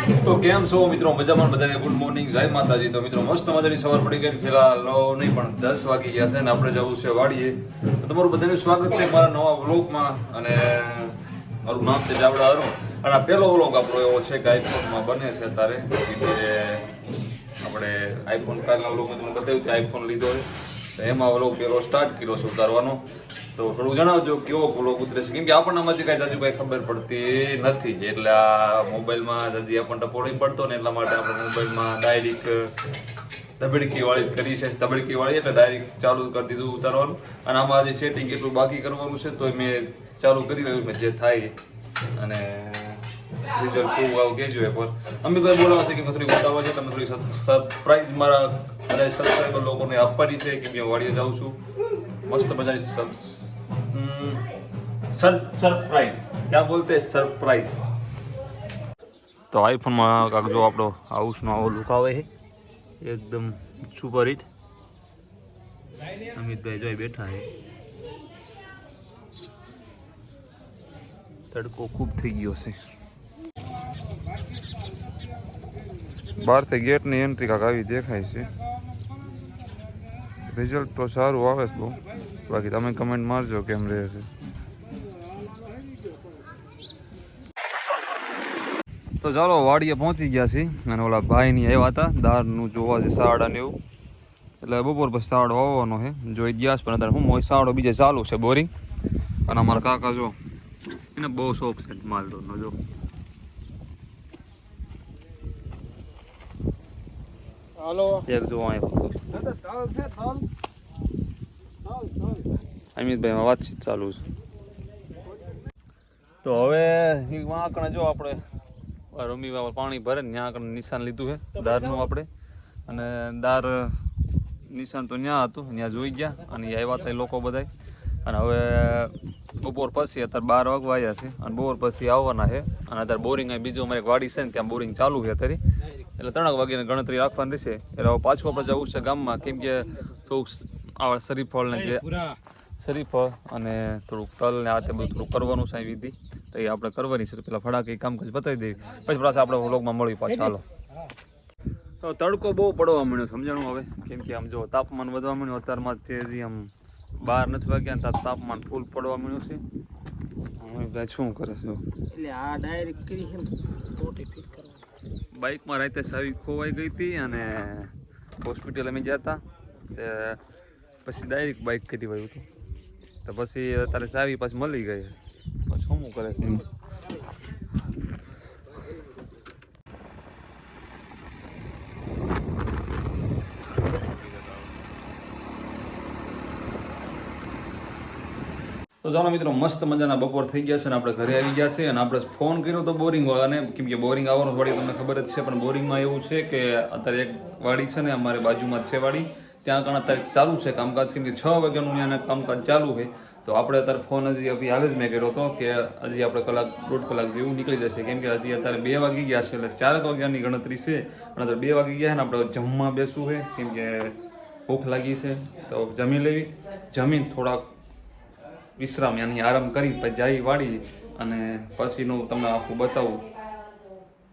તો કેમ છો મિત્રો? મજામાં બધાને ગુડ મોર્નિંગ, જય માતાજી. તો મિત્રો મસ્ત મજાની સવાર પડી ગઈ, ફિલહાલ નહીં પણ 10 વાગી ગયા છે ને આપણે જવું છે વાડીએ. તો તમારું બધાનું સ્વાગત છે મારા નવા વ્લોગમાં. અને મારું નામ છે જાવડા અરુણ અને આ પહેલો વ્લોગ આપણો એવો છે કે આઈફોનમાં બને છે અત્યારે. એટલે આપણે આઈફોન કાલના વ્લોગમાં તમને બતાવ્યું કે આઈફોન લીધો છે, તો એમાં વ્લોગ પહેલો સ્ટાર્ટ કર્યો છે ઉતારવાનો. તો થોડું જણાવજો કેવો વ્લોગ ઉતરે છે, કેમ કે આપણને આમાંથી કાંઈ જાજુ કાંઈ ખબર પડતી નથી. એટલે આ મોબાઈલમાં હજી આપણને ટપો નહીં પડતો ને એટલા માટે આપણે મોબાઈલમાં ડાયરેક્ટ ધબડકી વાળી કરી છે. ધબડકી વાળી એટલે ડાયરેક્ટ ચાલુ કરી દીધું ઉતારવાનું. અને આમાં હજી સેટિંગ એટલું બાકી કરવાનું છે, તો મેં ચાલુ કરી રહ્યું મેં જે થાય. અને રિઝલ્ટ કેવું આવું કહેજો એ પણ અમિતભાઈ બોલાવે છે કે મેં થોડી બતાવવા છે, તમે થોડી સરપ્રાઈઝ મારા બધા સબસ્ક્રાઈબર લોકોને આપવાની છે, કેમ કે વાડીએ જાઉં છું. મસ્ત મજાની સરપ્રાઈઝ ક્યાં બોલતે સરપ્રાઈઝ. તો આઈફોનમાં કાંક જો આપણો હાઉસનો આવો લુક આવે છે, એકદમ સુપર હિટ. અમિતભાઈ જોઈ બેઠા છે. તડકો ખૂબ થઈ ગયો છે. બહારથી ગેટની એન્ટ્રી કાંક આવી દેખાય છે. રિઝલ્ટ તો સારું આવે છે બહુ. બાકી તમે કમેન્ટ મારજો કેમ રહે છે. તો ચાલો વાડીએ પહોંચી ગયા છીએ. અને ઓલા ભાઈની આવ્યા હતા દાળનું જોવા છે, સાડા ને એવું. એટલે બપોર પછી સાડો આવવાનો છે, જોઈ ગયા પણ અત્યારે હું હોય સાડો બીજે ચાલુ છે બોરિંગ. અને અમારા કાકા જો એને બહુ શોખ છે માલદોરનો. જો એક જો અમિતભાઈ વાતચીત ચાલુ છે. તો હવે આંકણે જો આપણે રમી પાણી ભરે ને ત્યાં આગળ નિશાન લીધું છે દારનું આપણે. અને દાર નિશાન તો ત્યાં હતું, ત્યાં જોઈ ગયા અને આવ્યા હતા લોકો બધા. અને હવે બપોર પછી અત્યારે 12 વાગવા આવ્યા છે અને બપોર પછી આવવાના છે. અને અત્યારે બોરિંગ બીજું અમારે એક વાડી છે ને ત્યાં બોરિંગ ચાલુ છે અત્યારે. એટલે 3 વાગ્યાની ગણતરી રાખવાની રહેશે. એટલે હવે પાછું આપણે જવું છે ગામમાં, કેમ કે થોડુંક આ શરીફળ ને જે શરીફળ અને થોડુંક તલ ને આ તે બધું થોડુંક કરવાનું છે વિધિ, તો એ આપણે કરવાની છે. પેલા ફટાકે કામકાજ બતાવી દેવી, પછી પાછા આપણે વ્લોગમાં મળી પાછા. હાલો. તો તડકો બહુ પડવા મળ્યો, સમજાણું હવે, કેમ કે આમ જો તાપમાન વધવા મળ્યું અત્યારમાં તેજી. આમ 12 નથી વાગ્યા ને તાપમાન ફૂલ પડવા મળ્યું છે. શું કરે છે એટલે આ ડાયરેક્ટ કરી છે મોટી ફિટ કરવાની. બાઇકમાં રાતે સાવી ખોવાઈ ગઈ હતી અને હોસ્પિટલ અમે ગયા હતા. તે પછી ડાયરેક્ટ બાઇક કરી વાયું હતું. તો પછી તારે ચાવી પાછી મળી ગઈ. પછી શું કરે છે તો ચાલો મિત્રો, મસ્ત મજાના બપોર થઈ ગયા છે ને આપણે ઘરે આવી ગયા છે. અને આપણે ફોન કર્યો તો બોરિંગ વાળાને, કેમ કે બોરિંગ આવવાનું વાડી તમને ખબર જ છે. પણ બોરિંગમાં એવું છે કે અત્યારે એક વાડી છે ને અમારે બાજુમાં જ છે વાડી, ત્યાં આગળ અત્યારે ચાલુ છે કામકાજ, કેમ કે 6 વાગ્યાનું ત્યાં કામકાજ ચાલુ છે. તો આપણે અત્યારે ફોન હજી હાલ જ મેં કર્યો હતો કે હજી આપણે દોઢ કલાક જેવું નીકળી જશે, કેમ કે હજી અત્યારે 2 વાગી ગયા છે. એટલે 4 વાગ્યાની ગણતરી છે અને અત્યારે 2 વાગી ગયા છે ને આપણે જમવા બેસવું છે, કેમ કે ભૂખ લાગી છે. તો જમી લેવી, જમીન થોડાક વિશ્રામ યાની આરામ કરી પછી જઈ વાળી. અને પછીનું તમને આખું બતાવું.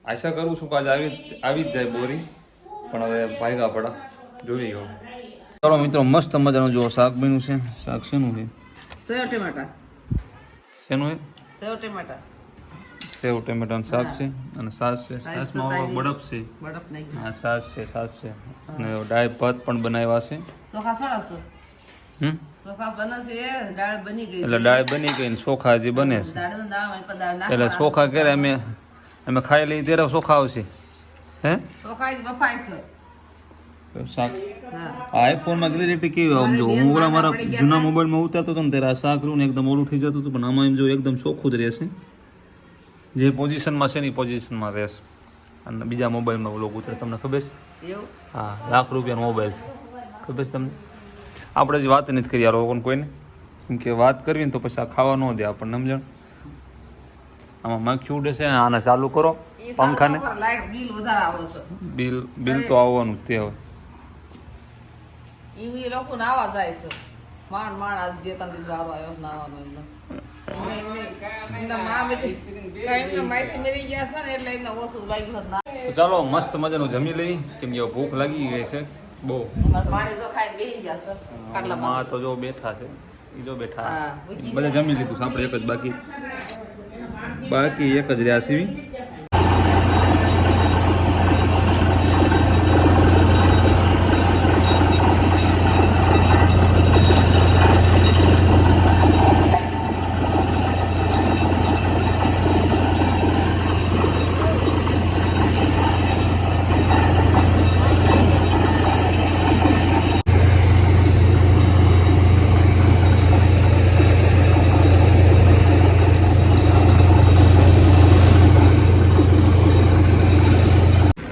આશા કરું છું કે આજે આવી જ જાય બોરિંગ, પણ હવે ભાગ્યા પડા જોઈ ગયો. ચાલો મિત્રો, મસ્ત મજાનું જો શાક બન્યું છે. શાક શેનું છે? સેવ ટમેટા. શેનું છે? સેવ ટમેટા. સેવ ટમેટાનું શાક છે અને છાશ છે. છાશમાં બડપ છે. બડપ નહીં. હા, છાશ છે, છાશ છે. અને દાળ ભાત પણ બનાવ્યા છે. ચોખા છોડાશે. ચોખા બને છે, દાળ બની ગઈ છે. એટલે દાળ બની ગઈ ને ચોખા હજી બને છે. દાળનો દાળ પર દાળ નાખ. એટલે ચોખા ક્યારે અમે ખાઈ લઈએ ત્યારે ચોખા આવશે. હે ચોખા જ બફાય છે. શાક હા. આઈફોનમાં ક્લિયરિટી કેવી આમ જો હું ઓલા મારા જૂના મોબાઈલમાં ઉતારતો હતો ને ત્યારે આ શાક રહ્યું ને એકદમ ઓલું થઈ જતું હતું, પણ આમાં એમ જો એકદમ ચોખ્ખું જ રહેશે. જે પોઝિશનમાં છે ને એ પોઝિશનમાં રહેશે. અને બીજા મોબાઈલમાં ઓલો ઉતરે તમને ખબર છે? એવું? હા, લાખ રૂપિયાનો મોબાઈલ છે, ખબર છે તમને? આપણે જ વાત નથી કરી યાર લોકોને કોઈને, કેમ કે વાત કરવી ને તો પછી આ ખાવા ન દે આપણને, સમજણ? આમાં માખી ઉડે છે ને, આને ચાલુ કરો પંખાને, લાઈટ બિલ વધારે આવે છે. બિલ તો આવવાનું જ તે. હવે ઈ લોકો નાવા જાય છે, માંડ આજ 2-3 દિવસ વારો આવ્યો નાવાનો એમને. એમને મા મેરી ગયા છે ને એટલે એમને ઓછું લાગ્યું છે. તો ચાલો મસ્ત મજાનું જમી લેવી, કેમ કે ભૂખ લાગી ગઈ છે બહુ. પાણી જો ખાઈને બેસી ગયા છે કાટલા માં તો જો બેઠા છે, ઈ જો બેઠા. હા, મૂકી બધા જમી લીધું, આપણે એક જ બાકી એક જ રહ્યા સીવી.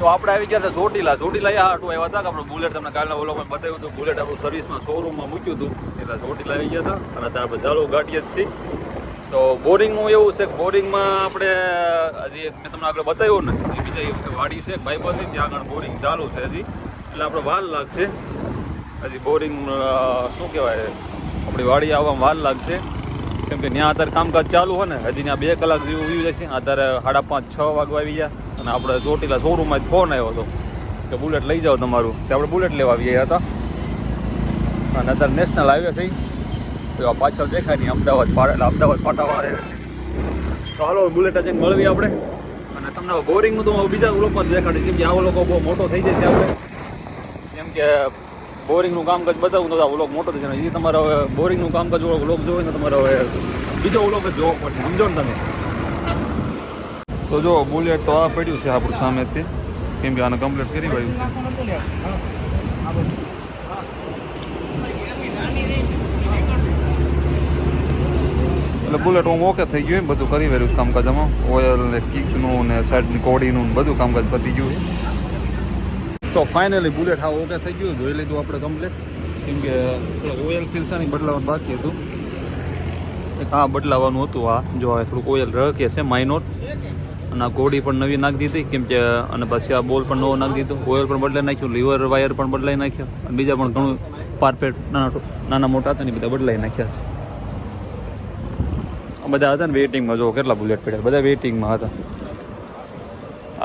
તો આપણે આવી ગયા હતા ચોટીલા હાટું આવ્યા હતા કે આપણે બુલેટ તમને કાલના વ્લોગમાં બતાવ્યું હતું. બુલેટ આપણું સર્વિસમાં શોરૂમમાં મૂક્યું હતું, એટલે ચોટીલા આવી ગયા હતા અને અત્યારે આપણે ચાલુ ગાડીએ જ છીએ. તો બોરિંગનું એવું છે કે બોરિંગમાં આપણે હજી મેં તમને આગળ બતાવ્યું ને એ બીજા એક વાડી છે ભાઈબંધની, ત્યાં આગળ બોરિંગ ચાલુ છે હજી, એટલે આપણે વાર લાગશે હજી બોરિંગ શું કહેવાય આપણી વાડી આવવામાં વાર લાગશે, કેમ કે ત્યાં અત્યારે કામકાજ ચાલુ હોય ને હજી ત્યાં 2 કલાક જેવું આવી જશે. અત્યારે 5:30-6 વાગવા આવી ગયા અને આપણે ચોટીલા શોરૂમમાં જ ફોન આવ્યો હતો કે બુલેટ લઈ જાઓ તમારું, તે આપણે બુલેટ લેવા આવી ગયા હતા. અને અત્યારે નેશનલ હાઈવે છે તો આ પાછળ દેખાય નહીં અમદાવાદ પાટાવાળા છે. તો હાલો બુલેટ જઈને મળવી આપણે, અને તમને બોરિંગનું તો બીજા વ્લોગમાં જ દેખાડીશ, કેમ કે આ લોકો બહુ મોટો થઈ જશે આપણે, કેમ કે બોરિંગનું કામકાજ બતાવું તો આ વ્લોગ મોટો થશે ને એ તમારે હવે બોરિંગનું કામકાજ વ્લોગ જોવો ને તમારે હવે બીજો વ્લોગ જ જોવો પડશે, સમજો ને તમે. તો જો બુલેટ તો આ પડ્યું છે આપણું સામેથી, કેમ કે આને કમ્પ્લીટ કરી વાળ્યું છે. એટલે બુલેટ હું ઓકે થઈ ગયું, બધું કરી વાળ્યું છે કામકાજમાં, ઓઇલ ને કિકનું ને સાઈડની કોડીનું બધું કામકાજ પતી ગયું. તો ફાઇનલી બુલેટ હા ઓકે થઈ ગયું, જોઈ લીધું આપણે કમ્પ્લીટ, કેમ કે ઓઇલ સિલસાની બદલાવાનું બાકી હતું, હા બદલાવાનું હતું. આ જો હવે થોડુંક ઓઇલ રખે છે માઇનોર, અને આ કોડી પણ નવી નાખી દીધી, કેમ કે અને પછી આ બોલ પણ નવો નાખી દીધું, ઓઇલ પણ બદલાઈ નાખ્યું, લીવર વાયર પણ બદલાઈ નાખ્યો, અને બીજા પણ ઘણું પારપેટ નાના મોટા હતા ને બધા બદલાઈ નાખ્યા છે. બધા હતા ને વેઇટિંગમાં, જો કેટલા બુલેટ પડ્યા, બધા વેઇટિંગમાં હતા.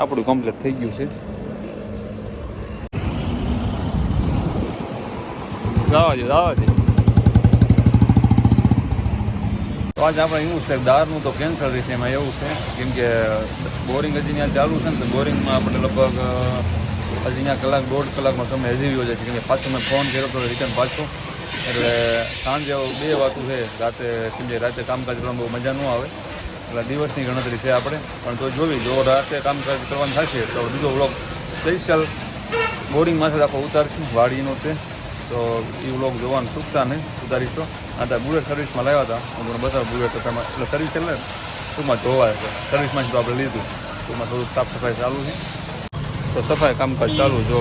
આપણું કમ્પ્લીટ થઈ ગયું છે. જવા દે તો આજે આપણે એવું છે દારનું તો કેન્સલ રહેશે, એમાં એવું છે કેમ કે બોરિંગ હજી ત્યાં ચાલુ છે ને, તો બોરિંગમાં આપણે લગભગ હજી ત્યાં 1-1.5 કલાકમાં સમય હજી જાય છે, કેમ કે પાછો મેં ફોન કર્યો હતો રિટર્ન પાછો, એટલે સાંજે 2 વાતું છે રાતે, કેમ કે રાતે કામકાજ કરવાનું બહુ મજા ન આવે, એટલે દિવસની ગણતરી છે આપણે, પણ તો જોવી જો રાતે કામકાજ કરવાનું થશે તો બીજો વ્લોગ સ્પેશિયલ બોરિંગમાંથી આખો ઉતારશું, વાડીનો છે, તો એ વ્લોગ જોવાનું ચૂકતા નહીં, ઉતારીશ. તો અત્યારે બુલેટ સર્વિસમાં લાવ્યા હતા, હું તમને બતાવું બુલેટ એટલે સર્વિસ એટલે ટૂંકમાં જોવાય છે, સર્વિસમાંથી તો આપણે લીધું, ટૂંકમાં થોડુંક સાફ સફાઈ ચાલુ છે, તો સફાઈ કામકાજ ચાલુ. જો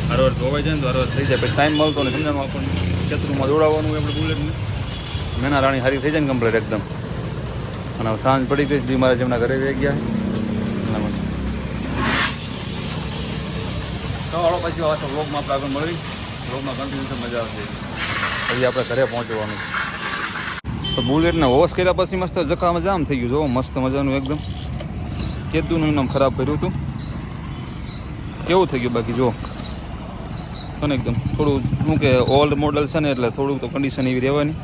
હરવાર ધોવાઈ જાય ને તો હરવાર થઈ જાય, પછી ટાઈમ મળતો ને સમજાનું આપણને ખેતરમાં દોડાવવાનું હોય આપણે બુલેટને, મેના રાણી સારી થઈ જાય ને કમ્પ્લીટ એકદમ. અને સાંજ પડી ગઈ બી મારા જેમના ઘરે રહી ગયા એના માટે. તો હળો પછી આ વ્લોગમાં આપણે આગળ મળી, વ્લોગમાં કન્ટિન્યુ મજા આવશે. પછી આપણે ઘરે પહોંચવાનું. તો બુલેટને વોશ કર્યા પછી મસ્ત જખામાં જામ થઈ ગયું, જો મસ્ત મજાનું એકદમ. કેદુનું નામ ખરાબ કર્યું હતું, કેવું થઈ ગયું બાકી જો તો ને એકદમ થોડું શું કે ઓલ્ડ મોડલ છે ને, એટલે થોડુંક તો કન્ડિશન એવી રહેવાની.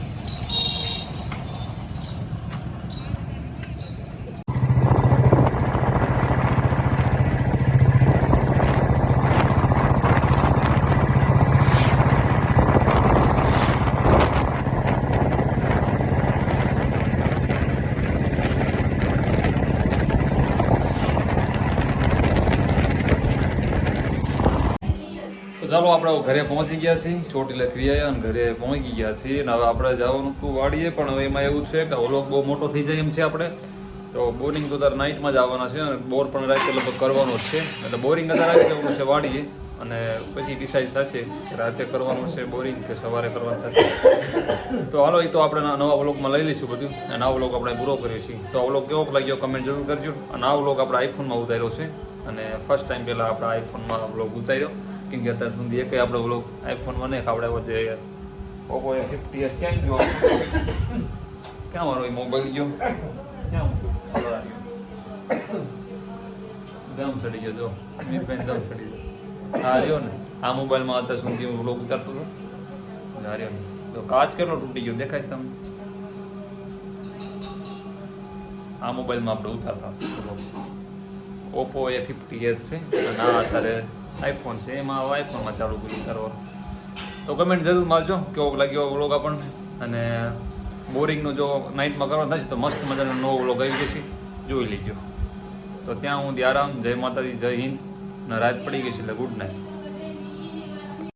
ચાલો આપણે ઘરે પહોંચી ગયા છીએ, ચોટીલા ફરી આવ્યા અને ઘરે પહોંચી ગયા છીએ, અને હવે આપણે જવાનું હતું વાડીએ, પણ હવે એમાં એવું છે કે વ્લોગ બહુ મોટો થઈ જાય એમ છે આપણે, તો બોરિંગ તો તારે નાઇટમાં જ આવવાના છે, અને બોર પણ રાતે લગભગ કરવાનો જ છે, એટલે બોરિંગ અત્યારે આવી જવાનું છે વાડીએ, અને પછી ડિસાઇડ થશે કે રાતે કરવાનું છે બોરિંગ કે સવારે કરવાનું થશે. તો હાલો એ તો આપણે નવા વ્લોગમાં લઈ લઈશું બધું, અને આ વ્લોગ આપણે પૂરો કરીએ છીએ. તો આ વ્લોગ કેવો લાગ્યો કમેન્ટ જરૂર કરજો, અને આ વ્લોગ આપણે આઈફોનમાં ઉતાર્યો છે, અને ફર્સ્ટ ટાઈમ પહેલાં આપણે આઈફોનમાં વ્લોગ ઉતાર્યો, કેમ કે અત્યાર સુધી એક આપણે વ્લોગ આઈફોનમાં નહીં ખાવડાવ્યો છે. ઓપ્પો A50s ક્યાં ગયો, ક્યાં મારો એ મોબાઈલ ગયો, ક્યાં દમ સડી ગયો જો અમિતભાઈ દમ સડી ગયો હા રહ્યો ને આ મોબાઈલમાં અત્યાર સુધી હું વ્લોગ ઉતારતો હતો હા રહ્યો ને તો કાચ કેટલો તૂટી ગયો દેખાય છે તમને આ મોબાઈલમાં આપણે ઉતારતા ઓપ્પો A50s છે અને આ અત્યારે આઈફોન છે એમાં આઈફોનમાં ચાલુ કર્યું ઉતારવાનું તો કમેન્ટ જરૂર મારજો કેવો લાગ્યો વ્લોગ આપણને અને બોરિંગનો જો નાઇટમાં કરવાનો થશે તો મસ્ત મજાનો નવો વ્લોગ આવી જશે જોઈ લેજો તો ત્યાં હું આરામ જય માતાજી જય હિન્દ અને રાત પડી ગઈ છે એટલે ગુડ નાઇટ